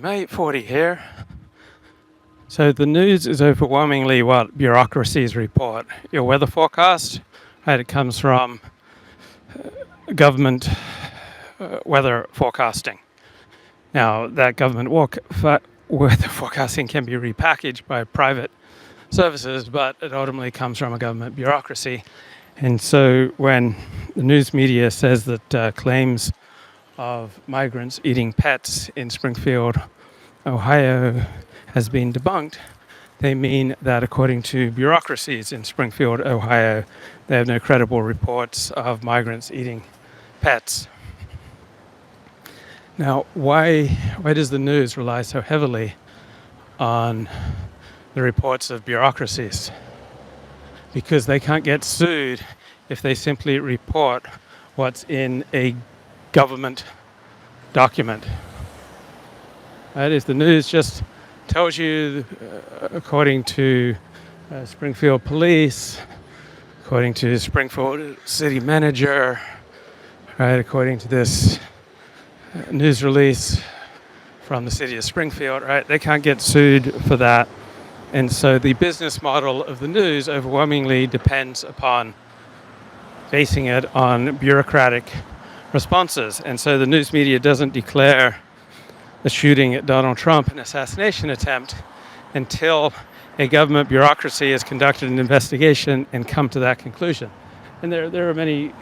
mate, 40 here. So the news is overwhelmingly what bureaucracies report. Your weather forecast, right, it comes from government weather forecasting. Now, that government weather forecasting can be repackaged by private services, but it ultimately comes from a government bureaucracy. And so when the news media says that claims of migrants eating pets in Springfield, Ohio, has been debunked, they mean that according to bureaucracies in Springfield, Ohio, they have no credible reports of migrants eating pets. Now, why does the news rely so heavily on the reports of bureaucracies? Because they can't get sued if they simply report what's in a government document. Right? If the news just tells you, according to Springfield Police, according to Springfield City Manager, right, according to this news release from the city of Springfield, right, they can't get sued for that. And so the business model of the news overwhelmingly depends upon basing it on bureaucratic responses. And so the news media doesn't declare the shooting at Donald Trump an assassination attempt until a government bureaucracy has conducted an investigation and come to that conclusion. And there are many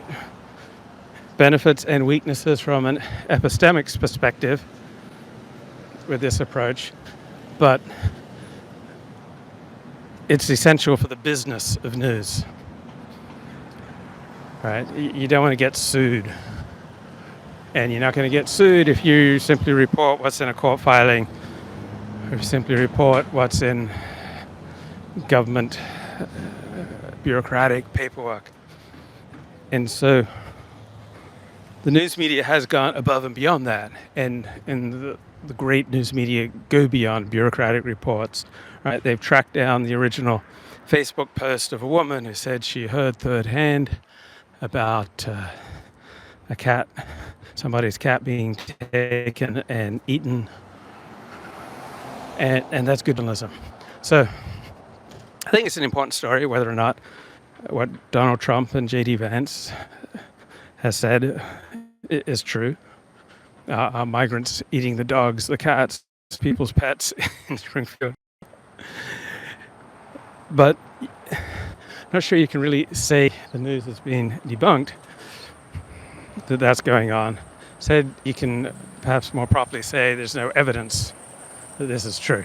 benefits and weaknesses from an epistemics perspective with this approach, but it's essential for the business of news. Right? You don't want to get sued. And you're not going to get sued if you simply report what's in a court filing, or simply report what's in government bureaucratic paperwork. And so the news media has gone above and beyond that, and the great news media go beyond bureaucratic reports. Right? They've tracked down the original Facebook post of a woman who said she heard third hand about somebody's cat being taken and eaten, and that's good journalism. So I think it's an important story whether or not what Donald Trump and J.D. Vance has said is true. Migrants eating the dogs, the cats, people's pets in Springfield. But I'm not sure you can really say the news has been debunked, that that's going on. Said you can perhaps more properly say there's no evidence that this is true.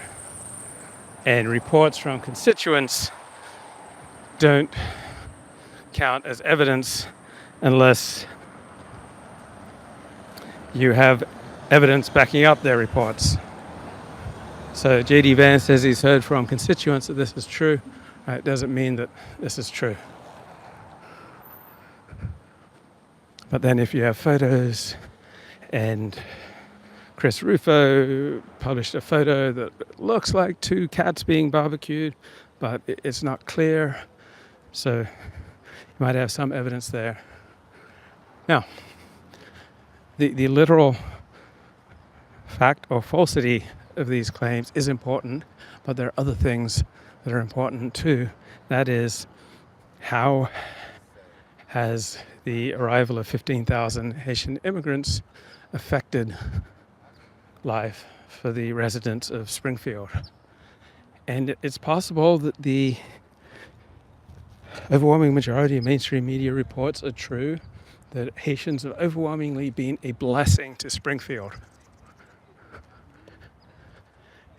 And reports from constituents don't count as evidence unless you have evidence backing up their reports. So J.D. Vance says he's heard from constituents that this is true. It doesn't mean that this is true. But then if you have photos, and Chris Rufo published a photo that looks like two cats being barbecued, but it's not clear. So you might have some evidence there. Now, the literal fact or falsity of these claims is important, but there are other things that are important too. That is, how has the arrival of 15,000 Haitian immigrants affected life for the residents of Springfield? And it's possible that the overwhelming majority of mainstream media reports are true, that Haitians have overwhelmingly been a blessing to Springfield.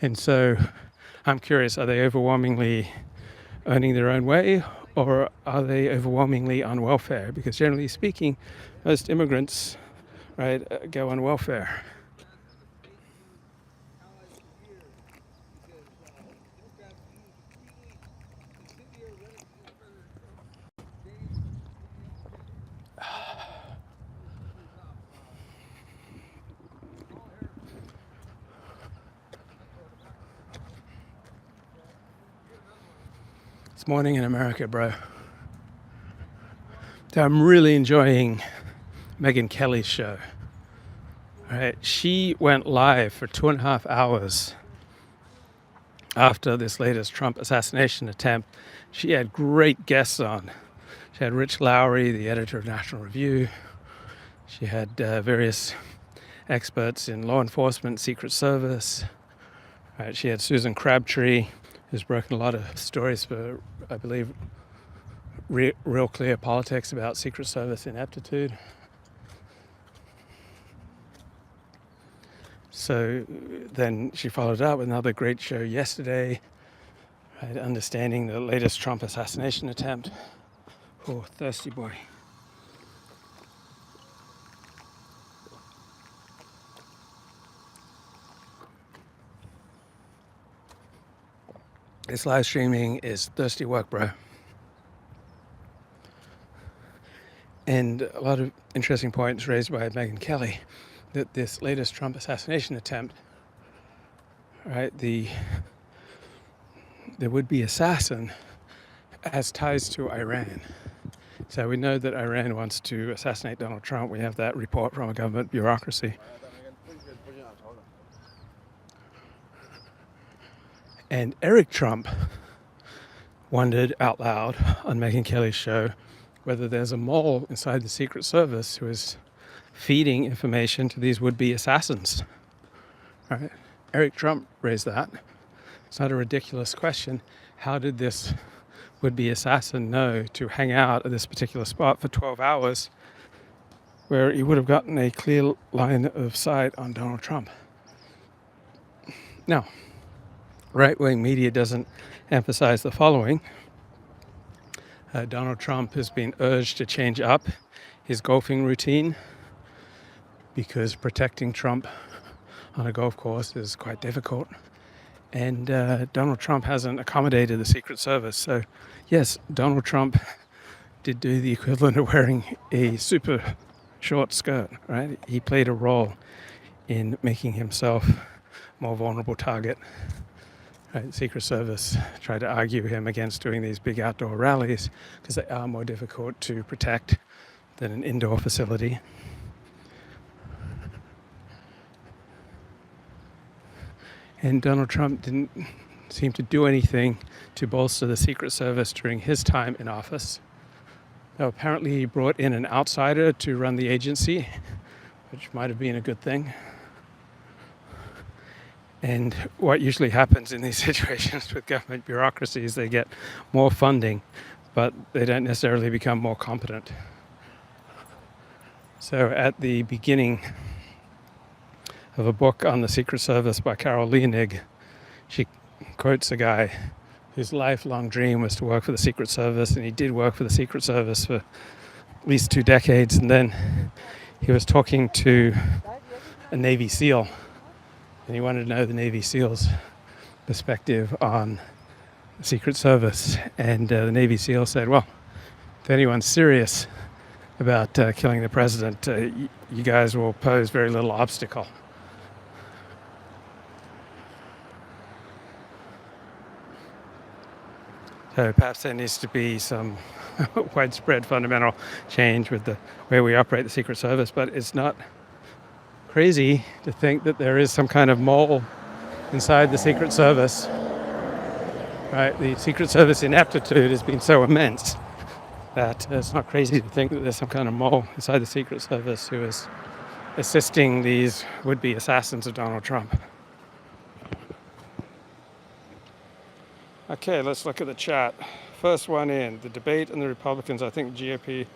And so I'm curious, are they overwhelmingly earning their own way, or are they overwhelmingly on welfare? Because generally speaking, most immigrants, right, go on welfare. It's morning in America, bro. So I'm really enjoying Megyn Kelly's show. right? She went live for 2.5 hours after this latest Trump assassination attempt. She had great guests on. She had Rich Lowry, the editor of National Review. She had various experts in law enforcement, Secret Service. Right, she had Susan Crabtree, who's broken a lot of stories for, I believe, Real Clear Politics about Secret Service ineptitude. So then she followed up with another great show yesterday, right, understanding the latest Trump assassination attempt. Oh, thirsty boy. This live streaming is thirsty work, bro. And a lot of interesting points raised by Megyn Kelly, that this latest Trump assassination attempt, right, the would-be assassin has ties to Iran. So we know that Iran wants to assassinate Donald Trump. We have that report from a government bureaucracy. And Eric Trump wondered out loud on Megyn Kelly's show whether there's a mole inside the Secret Service who is feeding information to these would-be assassins. Right? Eric Trump raised that. It's not a ridiculous question. How did this would-be assassin know to hang out at this particular spot for 12 hours where he would have gotten a clear line of sight on Donald Trump? Now, right-wing media doesn't emphasize the following. Donald Trump has been urged to change up his golfing routine because protecting Trump on a golf course is quite difficult. And Donald Trump hasn't accommodated the Secret Service. So, yes, Donald Trump did do the equivalent of wearing a super short skirt, right? He played a role in making himself a more vulnerable target. Right, the Secret Service tried to argue him against doing these big outdoor rallies because they are more difficult to protect than an indoor facility. And Donald Trump didn't seem to do anything to bolster the Secret Service during his time in office. Now, apparently he brought in an outsider to run the agency, which might have been a good thing. And what usually happens in these situations with government bureaucracies, they get more funding, but they don't necessarily become more competent. So at the beginning of a book on the Secret Service by Carol Leonig, she quotes a guy whose lifelong dream was to work for the Secret Service, and he did work for the Secret Service for at least 2 decades, and then he was talking to a Navy SEAL, and he wanted to know the Navy SEAL's perspective on the Secret Service. And the Navy SEAL said, well, if anyone's serious about killing the president, you guys will pose very little obstacle. So perhaps there needs to be some widespread fundamental change with the way we operate the Secret Service, but it's not crazy to think that there is some kind of mole inside the Secret Service. Right? The Secret Service ineptitude has been so immense that it's not crazy to think that there's some kind of mole inside the Secret Service who is assisting these would-be assassins of Donald Trump. Okay, let's look at the chat. First one in, the debate and the Republicans. I think the GOP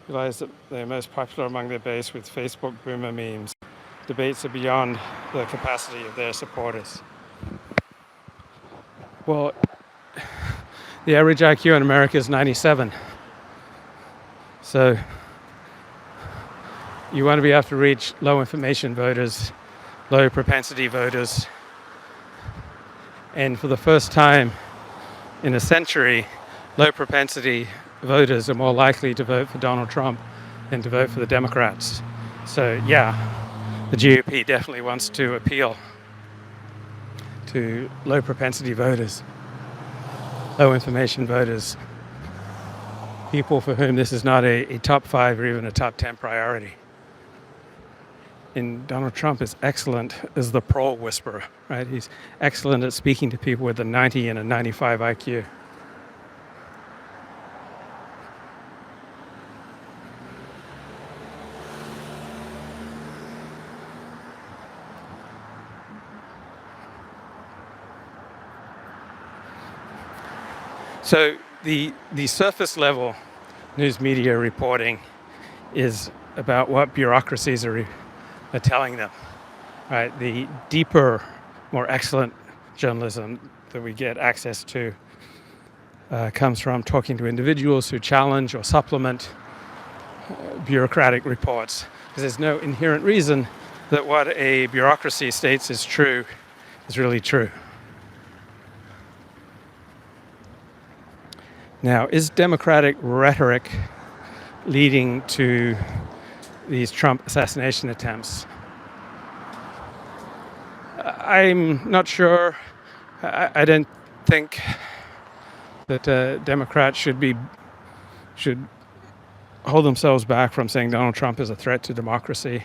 realized that they're most popular among their base with Facebook boomer memes. Debates are beyond the capacity of their supporters. Well, the average IQ in America is 97. So you want to be able to reach low information voters, low propensity voters. And for the first time in a century, low propensity voters are more likely to vote for Donald Trump than to vote for the Democrats. So yeah, the GOP definitely wants to appeal to low propensity voters, low information voters, people for whom this is not a top 5 or even a top 10 priority. in Donald Trump is excellent as the parole whisperer, right? He's excellent at speaking to people with a 90 and a 95 IQ. So the surface level news media reporting is about what bureaucracies are telling them, right? The deeper, more excellent journalism that we get access to comes from talking to individuals who challenge or supplement bureaucratic reports, because there's no inherent reason that what a bureaucracy states is true is really true. Now, is Democratic rhetoric leading to these Trump assassination attempts? I'm not sure. I don't think that Democrats should hold themselves back from saying Donald Trump is a threat to democracy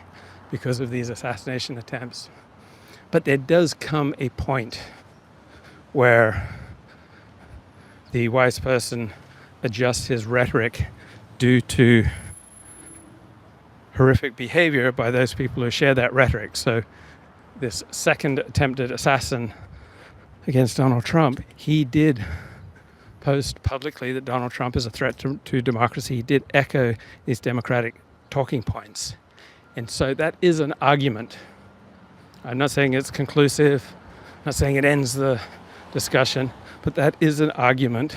because of these assassination attempts. But there does come a point where the wise person adjusts his rhetoric due to horrific behavior by those people who share that rhetoric. So this second attempted assassin against Donald Trump, he did post publicly that Donald Trump is a threat to democracy. He did echo these Democratic talking points. And so that is an argument. I'm not saying it's conclusive, I'm not saying it ends the discussion, but that is an argument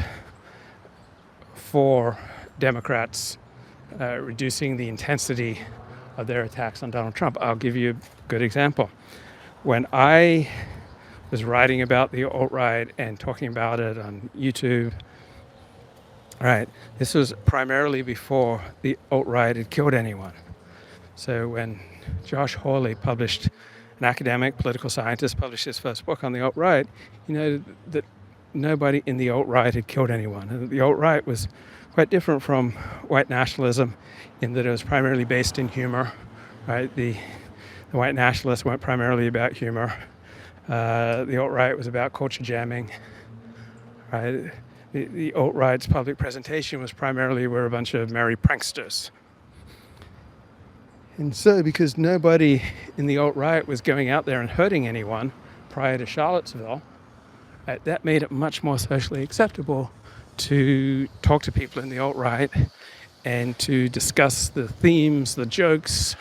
for Democrats reducing the intensity of their attacks on Donald Trump. I'll give you a good example. When I was writing about the alt-right and talking about it on YouTube, right, this was primarily before the alt-right had killed anyone. So when Josh Hawley published, an academic political scientist, published his first book on the alt-right, you know that nobody in the alt-right had killed anyone. And the alt-right was quite different from white nationalism in that it was primarily based in humor, right? The white nationalists weren't primarily about humor. The alt-right was about culture jamming, right? The alt-right's public presentation was primarily we're a bunch of merry pranksters. And so because nobody in the alt-right was going out there and hurting anyone prior to Charlottesville, that made it much more socially acceptable to talk to people in the alt-right and to discuss the themes, the jokes,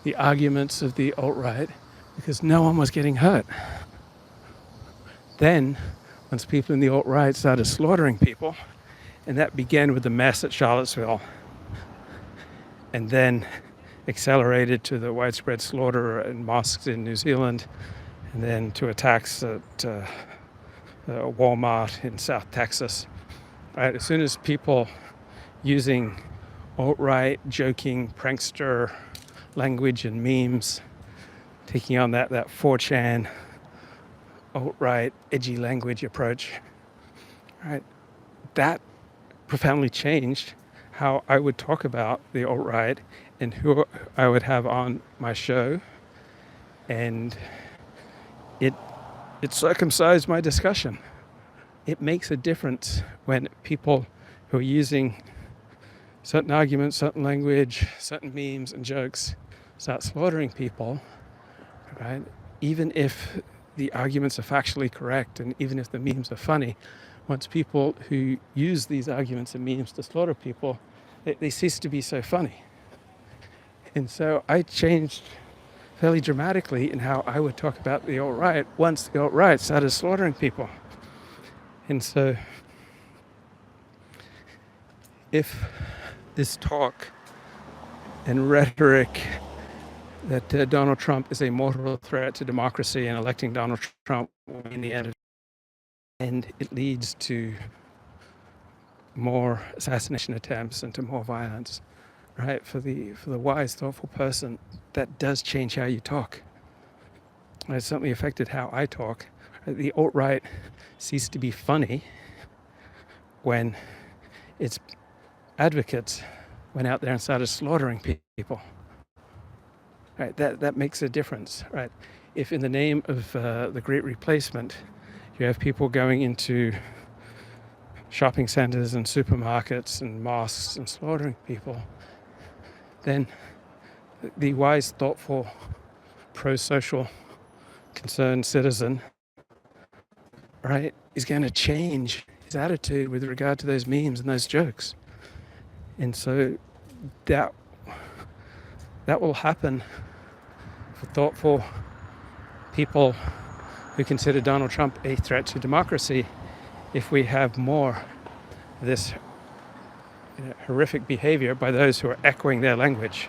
the arguments of the alt-right, because no one was getting hurt. Then, once people in the alt-right started slaughtering people, and that began with the mess at Charlottesville, and then accelerated to the widespread slaughter in mosques in New Zealand, and then to attacks at Walmart in South Texas. Right, as soon as people using alt-right, joking, prankster language and memes, taking on that 4chan alt-right, edgy language approach, right, that profoundly changed how I would talk about the alt-right and who I would have on my show, and it circumcised my discussion. It makes a difference when people who are using certain arguments, certain language, certain memes and jokes start slaughtering people, right? Even if the arguments are factually correct and even if the memes are funny, once people who use these arguments and memes to slaughter people, they cease to be so funny. And so I changed fairly dramatically in how I would talk about the alt-right once the alt-right started slaughtering people. And so if this talk and rhetoric that Donald Trump is a mortal threat to democracy and electing Donald Trump will be in the end, and it leads to more assassination attempts and to more violence, right? For the wise, thoughtful person, that does change how you talk. It certainly affected how I talk. The alt-right ceased to be funny when its advocates went out there and started slaughtering people. right? That makes a difference, right? If in the name of the Great Replacement, you have people going into shopping centers and supermarkets and mosques and slaughtering people, then the wise, thoughtful, pro-social, concerned citizen, right, is going to change his attitude with regard to those memes and those jokes. And so that will happen for thoughtful people who consider Donald Trump a threat to democracy if we have more of this horrific behavior by those who are echoing their language.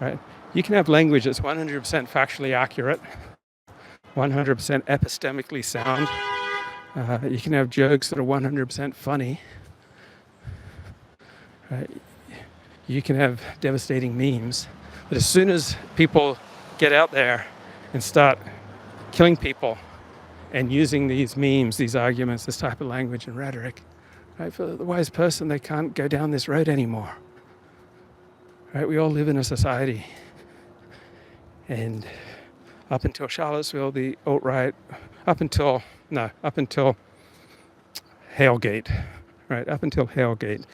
Right? You can have language that's 100% factually accurate, 100% epistemically sound. You can have jokes that are 100% funny. Right? You can have devastating memes. But as soon as people get out there and start killing people and using these memes, these arguments, this type of language and rhetoric, right, for the wise person, they can't go down this road anymore. Right? We all live in a society. And up until Charlottesville, the alt-right, up until Hailgate, right? Up until Hailgate,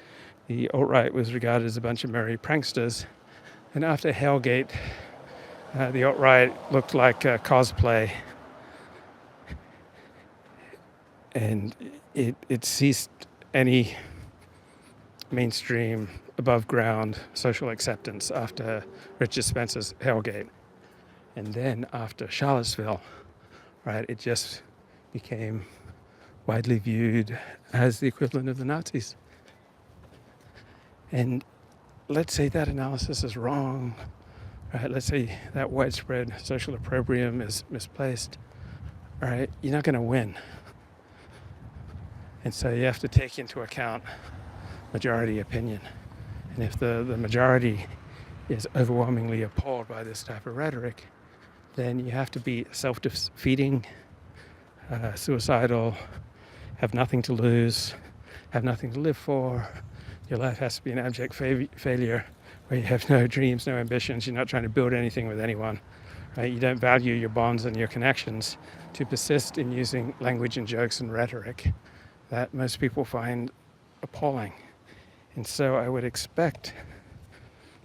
the alt-right was regarded as a bunch of merry pranksters. And after Hailgate, the alt-right looked like cosplay. And it ceased any mainstream, above ground social acceptance after Richard Spencer's Hailgate. And then after Charlottesville, right, it just became widely viewed as the equivalent of the Nazis. And let's say that analysis is wrong, right? Let's say that widespread social opprobrium is misplaced, right? You're not going to win. And so you have to take into account majority opinion. And if the majority is overwhelmingly appalled by this type of rhetoric, then you have to be self-defeating, suicidal, have nothing to lose, have nothing to live for. Your life has to be an abject failure where you have no dreams, no ambitions, you're not trying to build anything with anyone. Right? You don't value your bonds and your connections to persist in using language and jokes and rhetoric that most people find appalling. And so I would expect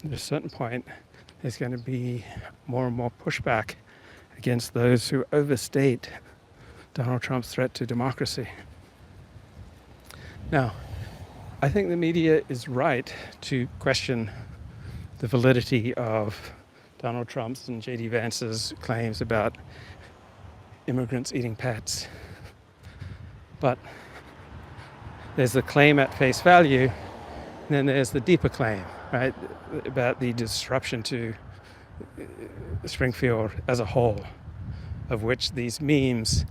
at a certain point there's going to be more and more pushback against those who overstate Donald Trump's threat to democracy. Now, I think the media is right to question the validity of Donald Trump's and J.D. Vance's claims about immigrants eating pets. But there's the claim at face value, and then there's the deeper claim, right, about the disruption to Springfield as a whole, of which these memes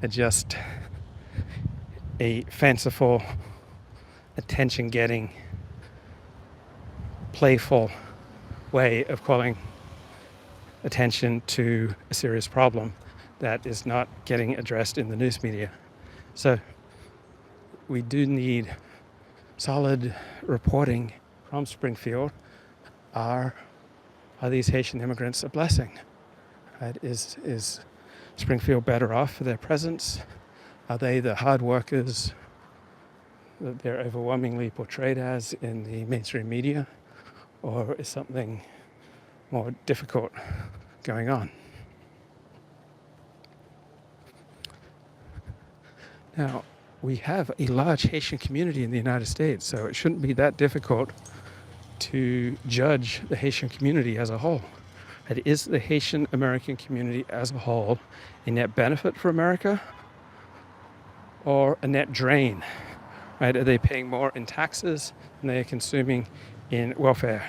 are just a fanciful, attention-getting, playful way of calling attention to a serious problem that is not getting addressed in the news media. So we do need solid reporting from Springfield. Are these Haitian immigrants a blessing? Right? Is Springfield better off for their presence? Are they the hard workers that they're overwhelmingly portrayed as in the mainstream media? Or is something more difficult going on? Now, we have a large Haitian community in the United States, so it shouldn't be that difficult to judge the Haitian community as a whole. It is the Haitian American community as a whole a net benefit for America or a net drain? Right? Are they paying more in taxes than they are consuming in welfare?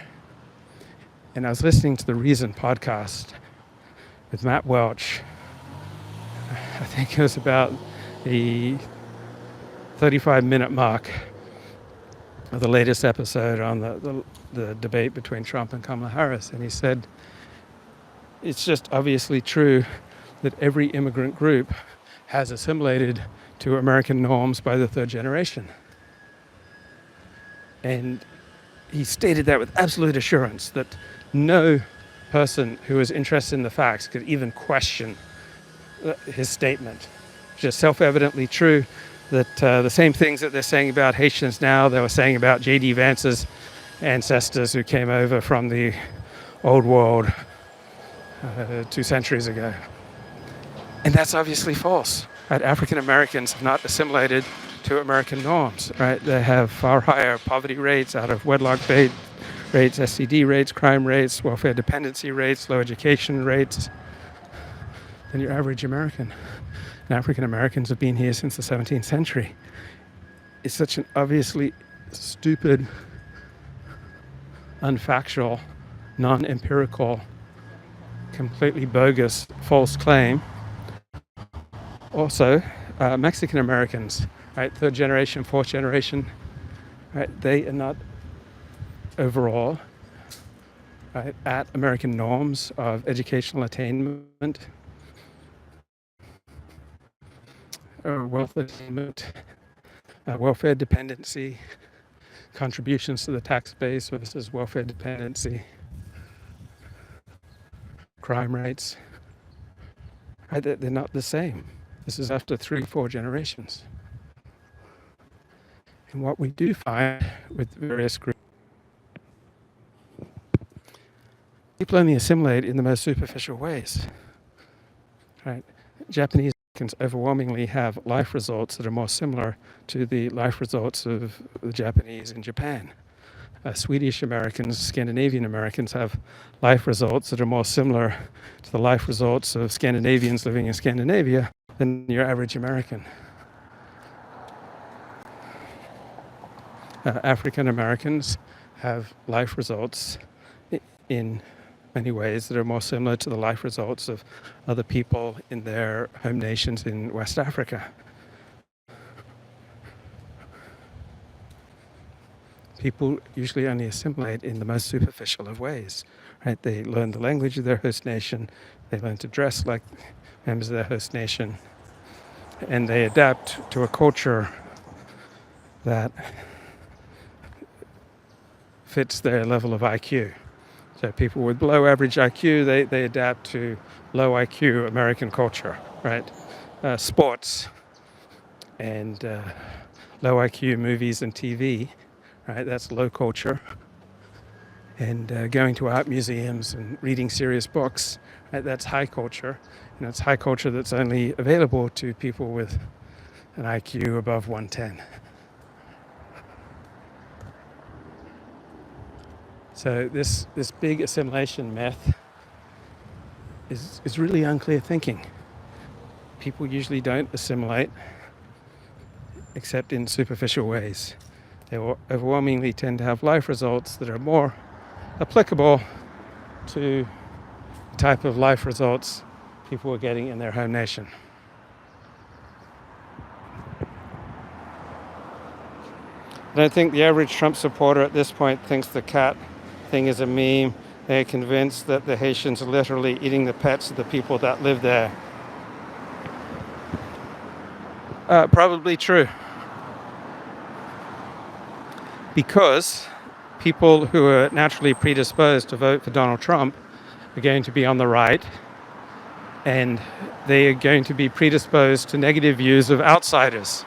And I was listening to the Reason podcast with Matt Welch. I think it was about the 35-minute mark of the latest episode on the debate between Trump and Kamala Harris. And he said, it's just obviously true that every immigrant group has assimilated to American norms by the third generation. And he stated that with absolute assurance, that no person who is interested in the facts could even question his statement. It's just self-evidently true that the same things that they're saying about Haitians now, they were saying about J.D. Vance's ancestors who came over from the old world 2 centuries ago. And that's obviously false. Right? African Americans have not assimilated to American norms. Right? They have far higher poverty rates, out of wedlock rates, STD rates, crime rates, welfare dependency rates, low education rates than your average American. And African Americans have been here since the 17th century. It's such an obviously stupid, unfactual, non-empirical, completely bogus, false claim. Also, Mexican Americans, right, 3rd generation, 4th generation, right, they are not overall, right, at American norms of educational attainment, wealth attainment, welfare dependency, contributions to the tax base versus welfare dependency, crime rates. Right, they're not the same. This is after 3-4 generations. And what we do find with various groups, people only assimilate in the most superficial ways. Right? Japanese Americans overwhelmingly have life results that are more similar to the life results of the Japanese in Japan. Swedish Americans, Scandinavian Americans have life results that are more similar to the life results of Scandinavians living in Scandinavia than your average American. African Americans have life results in many ways that are more similar to the life results of other people in their home nations in West Africa. People usually only assimilate in the most superficial of ways, right? They learn the language of their host nation, they learn to dress like members of their host nation, and they adapt to a culture that fits their level of IQ. So people with below average IQ, they adapt to low IQ American culture, right? Sports and low IQ movies and TV, right? That's low culture. And going to art museums and reading serious books, right? That's high culture. And it's high culture that's only available to people with an IQ above 110. So this big assimilation myth is really unclear thinking. People usually don't assimilate except in superficial ways. They overwhelmingly tend to have life results that are more applicable to the type of life results people are getting in their home nation. I don't think the average Trump supporter at this point thinks the cat thing is a meme. They're convinced that the Haitians are literally eating the pets of the people that live there. Probably true. Because people who are naturally predisposed to vote for Donald Trump are going to be on the right, and they are going to be predisposed to negative views of outsiders.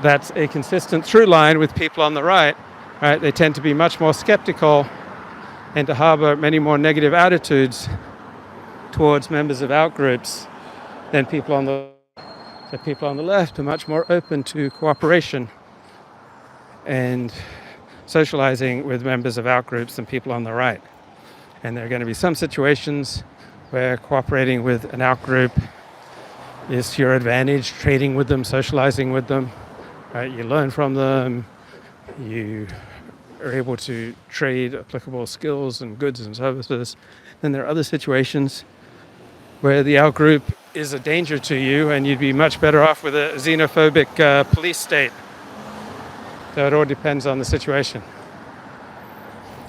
That's a consistent through line with people on the right. Right? They tend to be much more skeptical and to harbor many more negative attitudes towards members of outgroups than people on the left. So people on the left are much more open to cooperation and socializing with members of outgroups than people on the right. And there are going to be some situations where cooperating with an outgroup is to your advantage, trading with them, socializing with them. Right? You learn from them, you are able to trade applicable skills and goods and services. Then there are other situations where the outgroup is a danger to you and you'd be much better off with a xenophobic police state. So it all depends on the situation.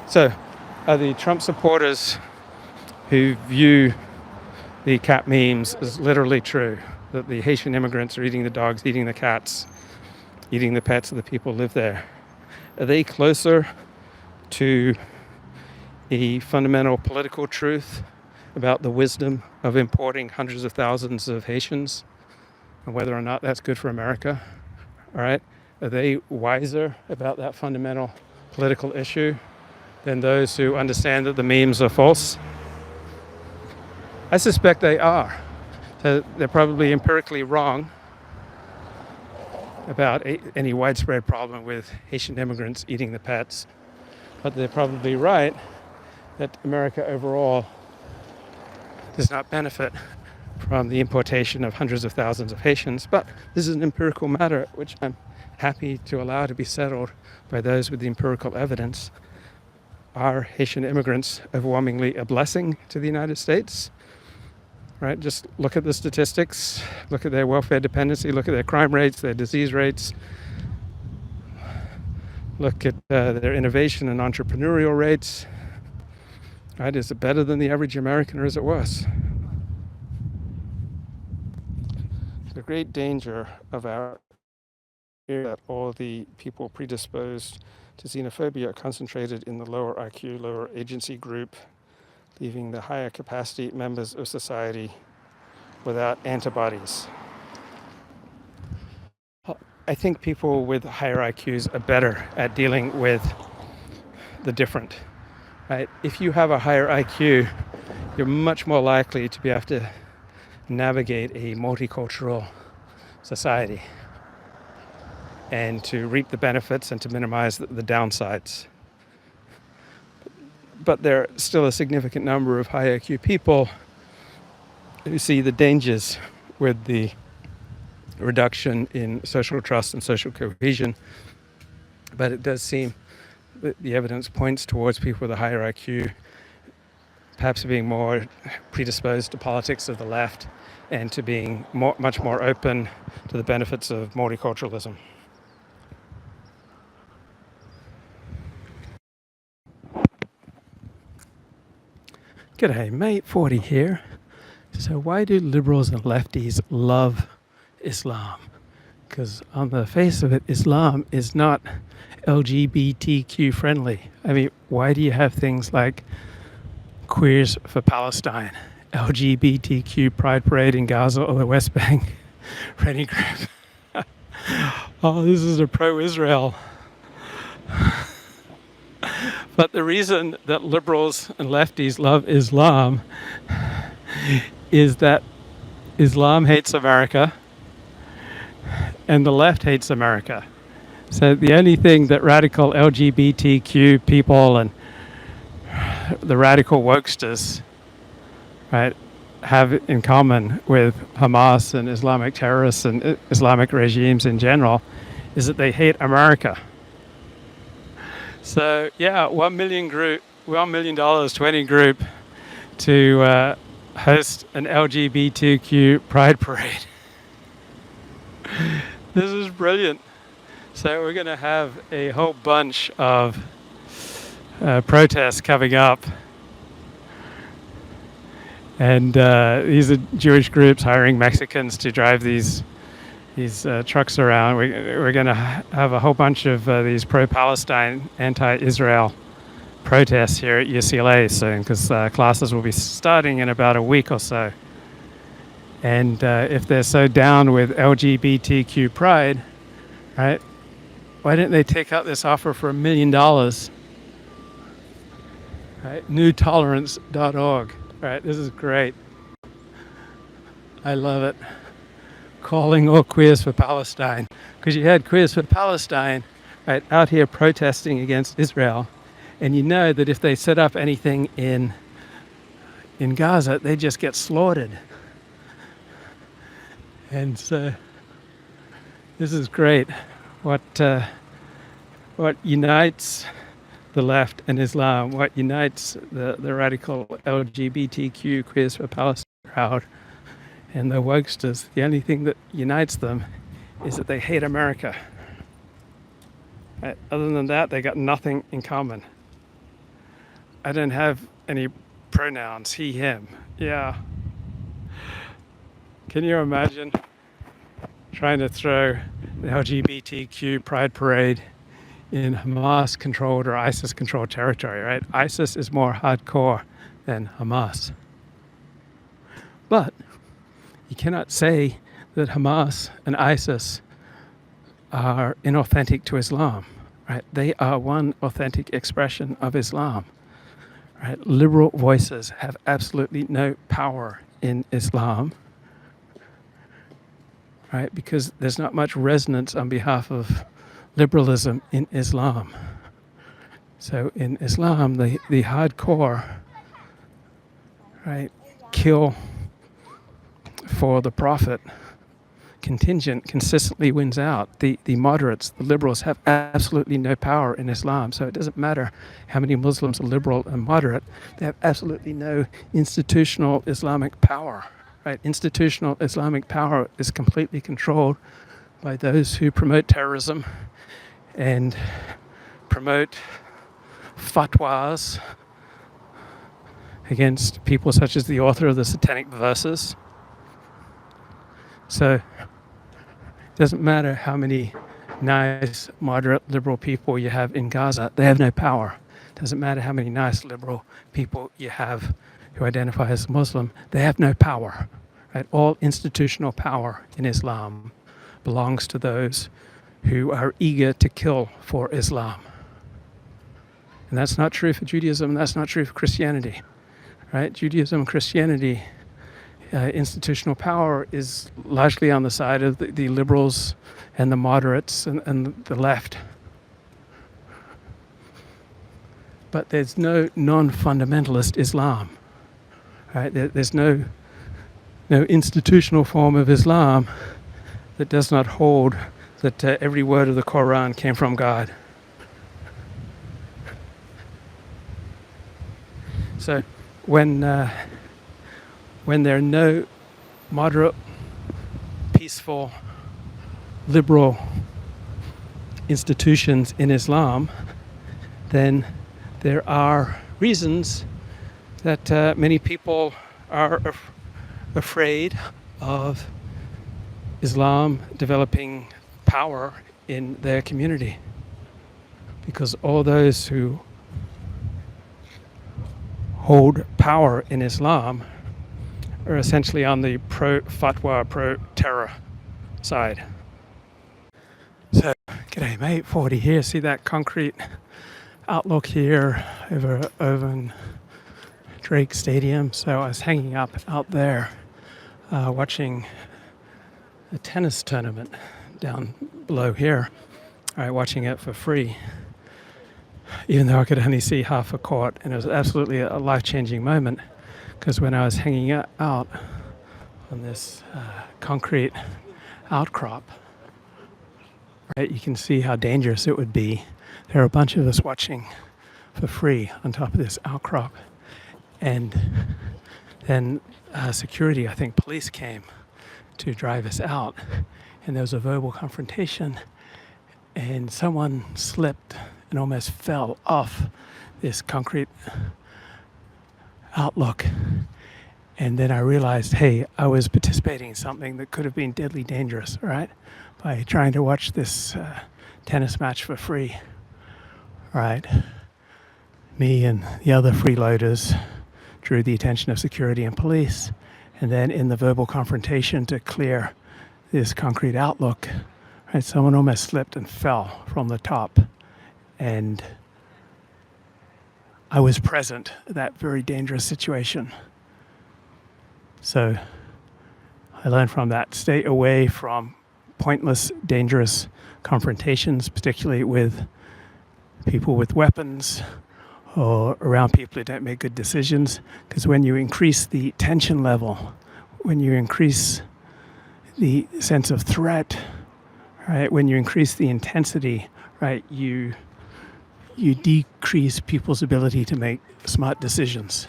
So are the Trump supporters who view the cat memes as literally true, that the Haitian immigrants are eating the dogs, eating the cats, eating the pets of the people who live there? Are they closer to a fundamental political truth about the wisdom of importing hundreds of thousands of Haitians and whether or not that's good for America? All right. Are they wiser about that fundamental political issue than those who understand that the memes are false? I suspect they are. So they're probably empirically wrong about any widespread problem with Haitian immigrants eating the pets. But they're probably right that America overall does not benefit from the importation of hundreds of thousands of Haitians. But this is an empirical matter which I'm happy to allow to be settled by those with the empirical evidence. Are Haitian immigrants overwhelmingly a blessing to the United States? Right, just look at the statistics, look at their welfare dependency, look at their crime rates, their disease rates, look at their innovation and entrepreneurial rates. Right, is it better than the average American or is it worse? The great danger of our era that all the people predisposed to xenophobia are concentrated in the lower IQ, lower agency group, leaving the higher capacity members of society without antibodies. I think people with higher IQs are better at dealing with the different. Right? If you have a higher IQ, you're much more likely to be able to navigate a multicultural society and to reap the benefits and to minimize the downsides. But there are still a significant number of high IQ people who see the dangers with the reduction in social trust and social cohesion. But it does seem that the evidence points towards people with a higher IQ perhaps being more predisposed to politics of the left and to being much more open to the benefits of multiculturalism. G'day mate, 40 here. So why do liberals and lefties love Islam? Because on the face of it, Islam is not LGBTQ friendly. I mean, why do you have things like Queers for Palestine, LGBTQ Pride Parade in Gaza or the West Bank, Ready Group? Oh, this is a pro-Israel. But the reason that liberals and lefties love Islam is that Islam hates America and the left hates America. So the only thing that radical LGBTQ people and the radical wokesters, right, have in common with Hamas and Islamic terrorists and Islamic regimes in general is that they hate America. So yeah, $1 million to any group to host an LGBTQ pride parade. This is brilliant. So we're going to have a whole bunch of protests coming up. And these are Jewish groups hiring Mexicans to drive these trucks around. We're going to have a whole bunch of these pro-Palestine, anti-Israel protests here at UCLA soon, because classes will be starting in about a week or so. And if they're so down with LGBTQ pride, right, why didn't they take out this offer for $1 million? Right, newtolerance.org. Right, this is great. I love it. Calling all Queers for Palestine, because you had Queers for Palestine right out here protesting against Israel, and you know that if they set up anything in Gaza, they just get slaughtered. And so this is great. What unites the left and Islam, what unites the radical LGBTQ Queers for Palestine crowd and the wokesters, the only thing that unites them is that they hate America. Right? Other than that, they got nothing in common. I don't have any pronouns, he, him. Yeah. Can you imagine trying to throw the LGBTQ pride parade in Hamas-controlled or ISIS-controlled territory, right? ISIS is more hardcore than Hamas. But you cannot say that Hamas and ISIS are inauthentic to Islam, right? They are one authentic expression of Islam, right? Liberal voices have absolutely no power in Islam, right? Because there's not much resonance on behalf of liberalism in Islam. So in Islam, the hardcore, right, kill for the Prophet contingent consistently wins out. The moderates, the liberals, have absolutely no power in Islam. So it doesn't matter how many Muslims are liberal and moderate, they have absolutely no institutional Islamic power. Right? Institutional Islamic power is completely controlled by those who promote terrorism and promote fatwas against people such as the author of the Satanic Verses. So it doesn't matter how many nice, moderate, liberal people you have in Gaza, they have no power. It doesn't matter how many nice, liberal people you have who identify as Muslim, they have no power. Right? All institutional power in Islam belongs to those who are eager to kill for Islam. And that's not true for Judaism, that's not true for Christianity. Right? Judaism and Christianity, institutional power is largely on the side of the liberals and the moderates and the left. But there's no non-fundamentalist Islam. Right? There's no institutional form of Islam that does not hold that every word of the Quran came from God. So when there are no moderate, peaceful, liberal institutions in Islam, then there are reasons that many people are afraid of Islam developing power in their community, because all those who hold power in Islam are essentially on the pro-fatwa, pro-terror side. So, g'day mate, 40 here. See that concrete outlook here over Irvine Drake Stadium? So I was hanging up out there watching a tennis tournament down below here. All right, watching it for free, even though I could only see half a court, and it was absolutely a life-changing moment, because when I was hanging out on this concrete outcrop, right, you can see how dangerous it would be. There are a bunch of us watching for free on top of this outcrop, and then security, I think police, came to drive us out, and there was a verbal confrontation, and someone slipped and almost fell off this concrete outlook. And then I realized, hey, I was participating in something that could have been deadly dangerous, right? By trying to watch this tennis match for free, right? Me and the other freeloaders drew the attention of security and police. And then in the verbal confrontation to clear this concrete outlook, right, someone almost slipped and fell from the top. And I was present at that very dangerous situation. So I learned from that, stay away from pointless, dangerous confrontations, particularly with people with weapons or around people who don't make good decisions. Because when you increase the tension level, when you increase the sense of threat, right, when you increase the intensity, right, you decrease people's ability to make smart decisions.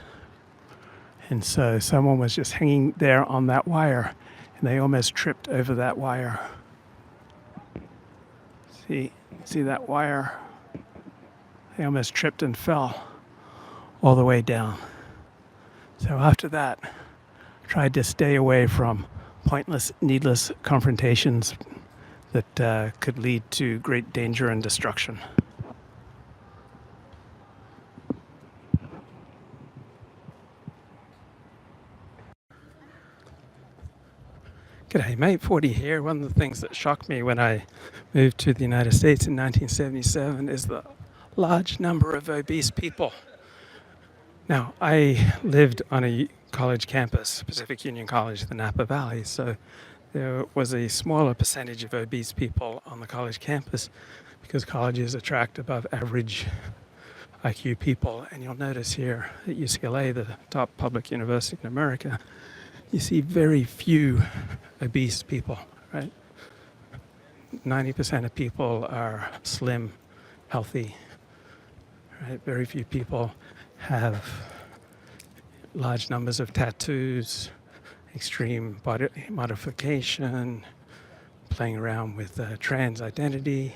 And so someone was just hanging there on that wire, and they almost tripped over that wire. See that wire? They almost tripped and fell all the way down. So after that, I tried to stay away from pointless, needless confrontations that could lead to great danger and destruction. G'day mate, 40 here. One of the things that shocked me when I moved to the United States in 1977 is the large number of obese people. Now, I lived on a college campus, Pacific Union College, the Napa Valley, so there was a smaller percentage of obese people on the college campus because colleges attract above average IQ people. And you'll notice here at UCLA, the top public university in America, you see very few obese people, right? 90% of people are slim, healthy, right? Very few people have large numbers of tattoos, extreme body modification, playing around with trans identity.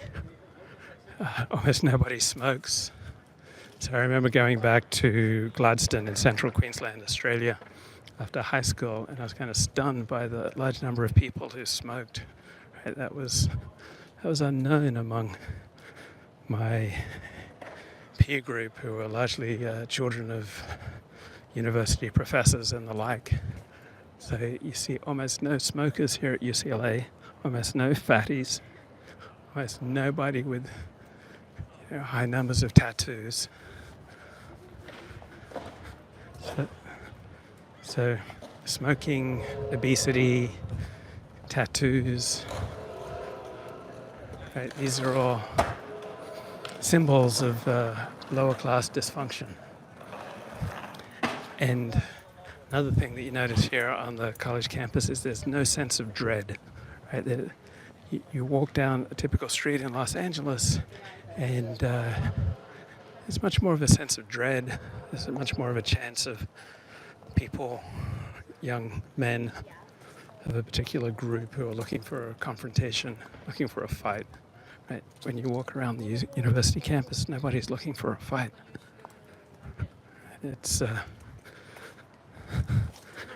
Almost nobody smokes. So I remember going back to Gladstone in central Queensland, Australia, after high school, and I was kind of stunned by the large number of people who smoked. Right? That was unknown among my peer group, who were largely children of university professors and the like. So you see almost no smokers here at UCLA, almost no fatties, almost nobody with high numbers of tattoos. So smoking, obesity, tattoos, right, these are all symbols of lower class dysfunction. And another thing that you notice here on the college campus is there's no sense of dread. Right? You walk down a typical street in Los Angeles and there's much more of a sense of dread. There's much more of a chance of people, young men of a particular group who are looking for a confrontation, looking for a fight. Right? When you walk around the university campus, nobody's looking for a fight. It's a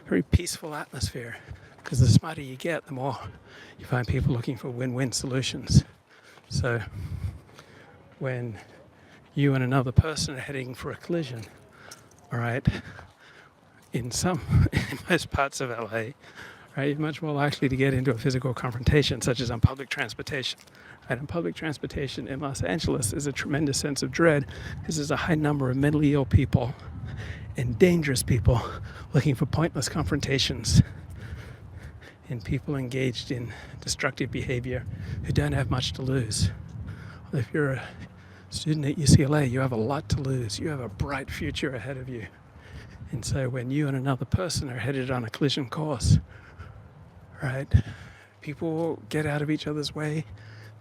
very peaceful atmosphere, because the smarter you get, the more you find people looking for win-win solutions. So when you and another person are heading for a collision, all right, in most parts of LA, right, you're much more likely to get into a physical confrontation, such as on public transportation. Right, on public transportation in Los Angeles, there's a tremendous sense of dread. There's a high number of mentally ill people and dangerous people looking for pointless confrontations, and people engaged in destructive behavior who don't have much to lose. Well, if you're a student at UCLA, you have a lot to lose. You have a bright future ahead of you. And so when you and another person are headed on a collision course, right, people get out of each other's way.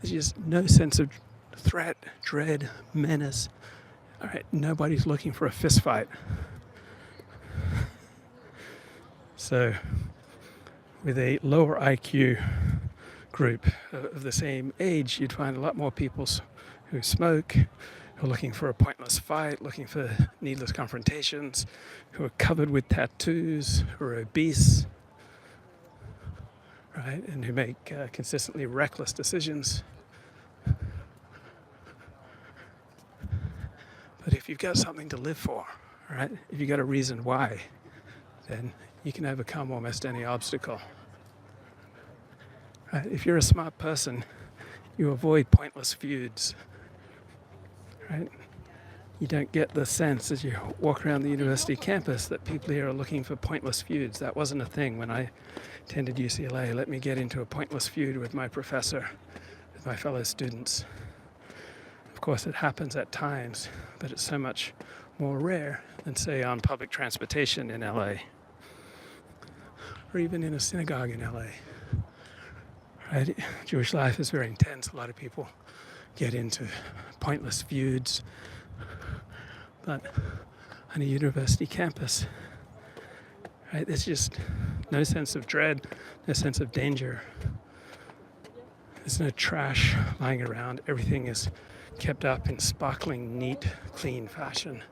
There's just no sense of threat, dread, menace. All right, nobody's looking for a fist fight. So with a lower IQ group of the same age, you'd find a lot more people who smoke, who are looking for a pointless fight, looking for needless confrontations, who are covered with tattoos, who are obese, right, and who make consistently reckless decisions. But if you've got something to live for, right, if you've got a reason why, then you can overcome almost any obstacle. Right? If you're a smart person, you avoid pointless feuds. Right? You don't get the sense as you walk around the university campus that people here are looking for pointless feuds. That wasn't a thing when I attended UCLA. Let me get into a pointless feud with my professor, with my fellow students. Of course, it happens at times, but it's so much more rare than, say, on public transportation in LA, or even in a synagogue in LA. Right? Jewish life is very intense. A lot of people get into pointless feuds. But on a university campus, right, there's just no sense of dread, no sense of danger. There's no trash lying around. Everything is kept up in sparkling, neat, clean fashion.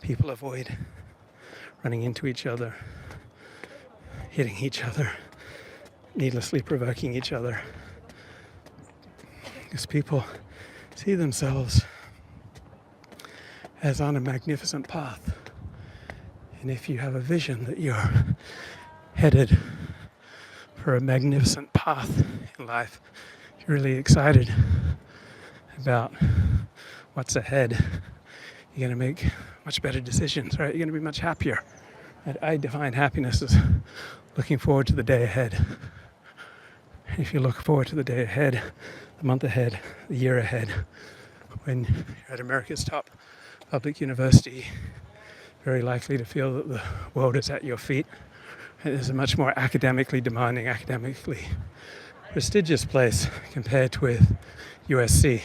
People avoid running into each other, hitting each other, needlessly provoking each other, because people see themselves as on a magnificent path. And if you have a vision that you're headed for a magnificent path in life, if you're really excited about what's ahead, you're going to make much better decisions, right? You're going to be much happier. And I define happiness as looking forward to the day ahead. If you look forward to the day ahead, the month ahead, the year ahead, when you're at America's top public university, very likely to feel that the world is at your feet. It is a much more academically demanding, academically prestigious place compared with USC.